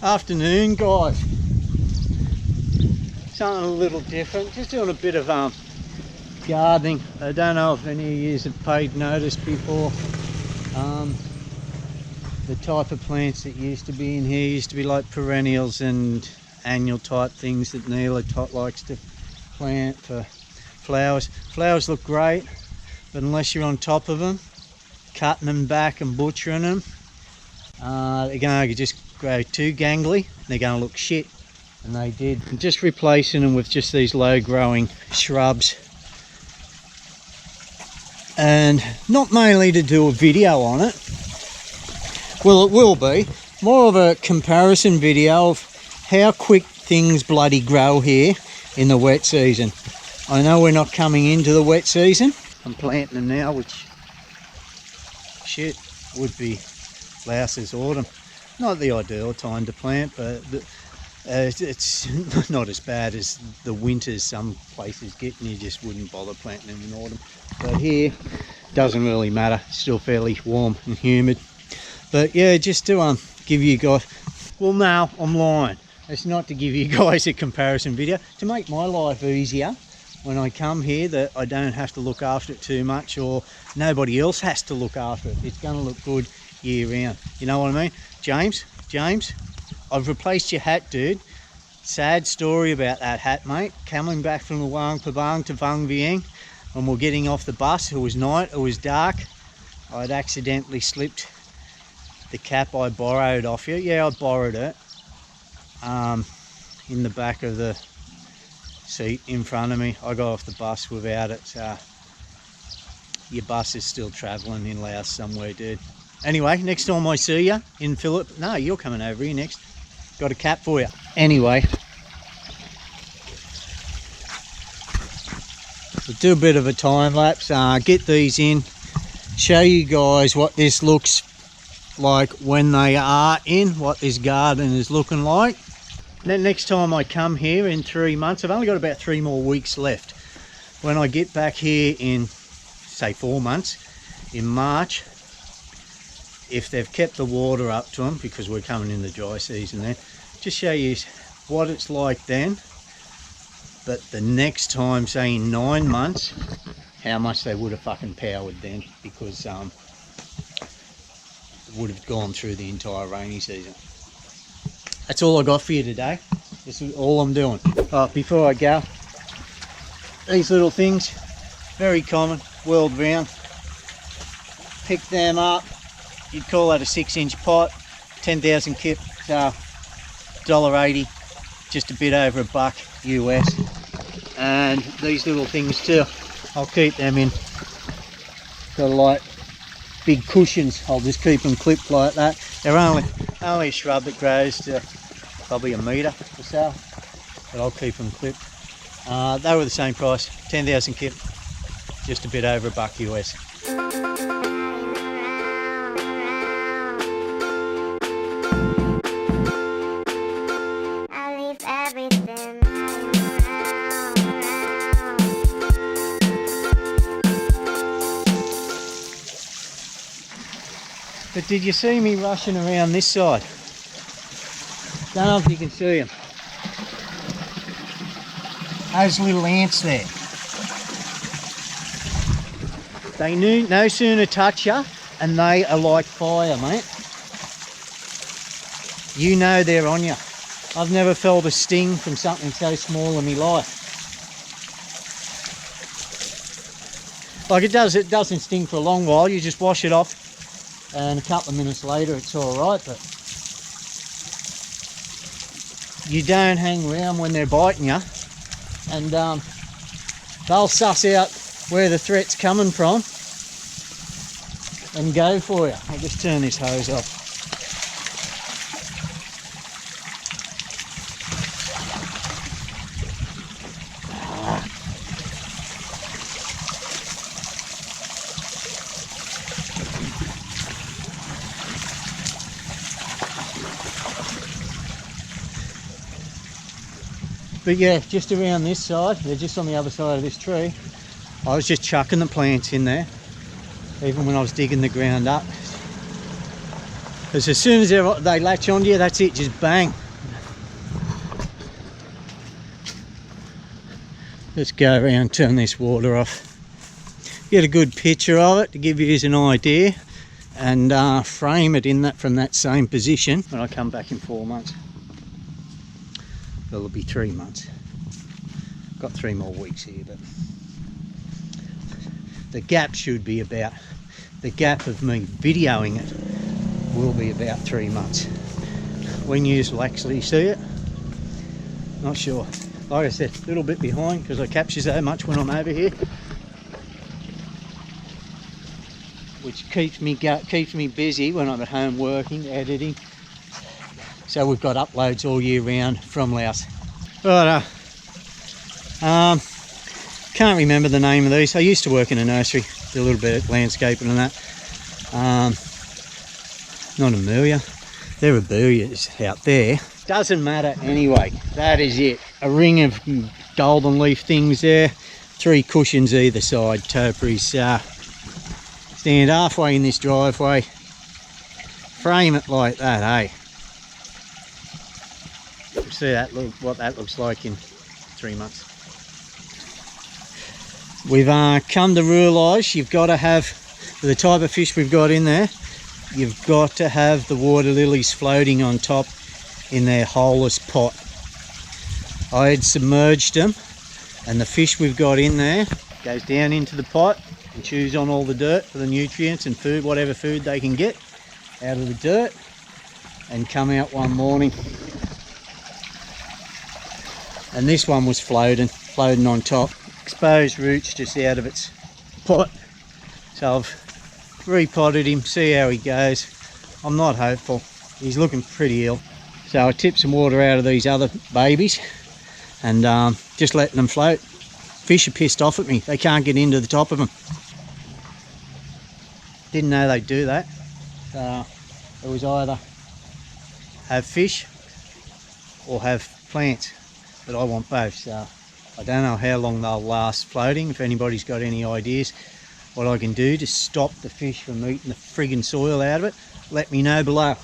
Afternoon, guys. Something a little different. Just doing a bit of gardening. I don't know if any of you have paid notice before. The type of plants that used to be in here used to be like perennials and annual type things that Neenee likes to plant for flowers. Flowers look great, but unless you're on top of them, cutting them back and butchering them, they're going to just grow too gangly. They're going to look shit, and they did. And just replacing them with just these low growing shrubs, and not mainly to do a video on it. Well, it will be more of a comparison video of how quick things bloody grow here in the wet season. I know we're not coming into the wet season. I'm planting them now, which shit would be Laos's autumn. Not the ideal time to plant, but it's not as bad as the winters some places get, and you just wouldn't bother planting them in autumn. But here, doesn't really matter. It's still fairly warm and humid. But yeah, just to give you guys, well, no, I'm lying. It's not to give you guys a comparison video. To make my life easier when I come here, that I don't have to look after it too much, or nobody else has to look after it. It's going to look good year round. You know what I mean? James, I've replaced your hat, dude. Sad story about that hat, mate. Coming back from Luang Prabang to Vientiane, when we're getting off the bus, it was night, it was dark. I'd accidentally slipped the cap I borrowed off you. Yeah, I borrowed it. In the back of the seat in front of me. I got off the bus without it. Your bus is still travelling in Laos somewhere, dude. Anyway, next time I see you in Phillip, no, you're coming over here next. Got a cap for you. Anyway, we'll do a bit of a time lapse. Get these in, show you guys what this looks like when they are in, what this garden is looking like. Then next time I come here in 3 months, I've only got about 3 more weeks left. When I get back here in, say, 4 months, in March, if they've kept the water up to them, because we're coming in the dry season then, just show you what it's like then. But the next time, say in 9 months, how much they would have fucking powered then, because would have gone through the entire rainy season. That's all I got for you today. This is all I'm doing. Before I go, these little things, very common, world round. Pick them up. You'd call that a 6-inch pot. 10,000 kip, $1.80, just a bit over $1 US. And these little things too, I'll keep them in. Got like big cushions. I'll just keep them clipped like that. They're only a shrub that grows to probably a metre or so, but I'll keep them clipped. They were the same price, 10,000 kip, just a bit over $1 US. But did you see me rushing around this side? Don't know if you can see them. Those little ants there. They no sooner touch you, and they are like fire, mate. You know they're on you. I've never felt a sting from something so small in my life. Like it doesn't sting for a long while. You just wash it off, and a couple of minutes later it's all right. But you don't hang around when they're biting you, and they'll suss out where the threat's coming from and go for you. I'll just turn this hose off. But yeah, just around this side, they're just on the other side of this tree. I was just chucking the plants in there, even when I was digging the ground up. Because as soon as they latch onto you, that's it, just bang. Let's go around, turn this water off. Get a good picture of it to give you an idea, and frame it in that from that same position when I come back in 4 months. It'll be 3 months. Got 3 more weeks here, but the gap should be about, the gap of me videoing it will be about 3 months. When you will actually see it, not sure. Like I said, a little bit behind because I capture so much when I'm over here, which keeps me busy when I'm at home working, editing. So we've got uploads all year round from Laos. But can't remember the name of these. I used to work in a nursery, did a little bit of landscaping and that. Not amelia, they're abelias out there. Doesn't matter anyway, that is it. A ring of golden leaf things there, 3 cushions either side, topiaries. Stand halfway in this driveway, frame it like that, eh? See that what that looks like in 3 months. We've come to realise you've got to have, for the type of fish we've got in there, you've got to have the water lilies floating on top in their holeless pot. I had submerged them, and the fish we've got in there goes down into the pot and chews on all the dirt for the nutrients and food, whatever food they can get out of the dirt, and come out one morning. And this one was floating on top, exposed roots just out of its pot. So I've repotted him, see how he goes. I'm not hopeful, he's looking pretty ill. So I tipped some water out of these other babies and just letting them float. Fish are pissed off at me, they can't get into the top of them. Didn't know they'd do that. So it was either have fish or have plants, but I want both. So I don't know how long they'll last floating. If anybody's got any ideas what I can do to stop the fish from eating the friggin' soil out of it, let me know below.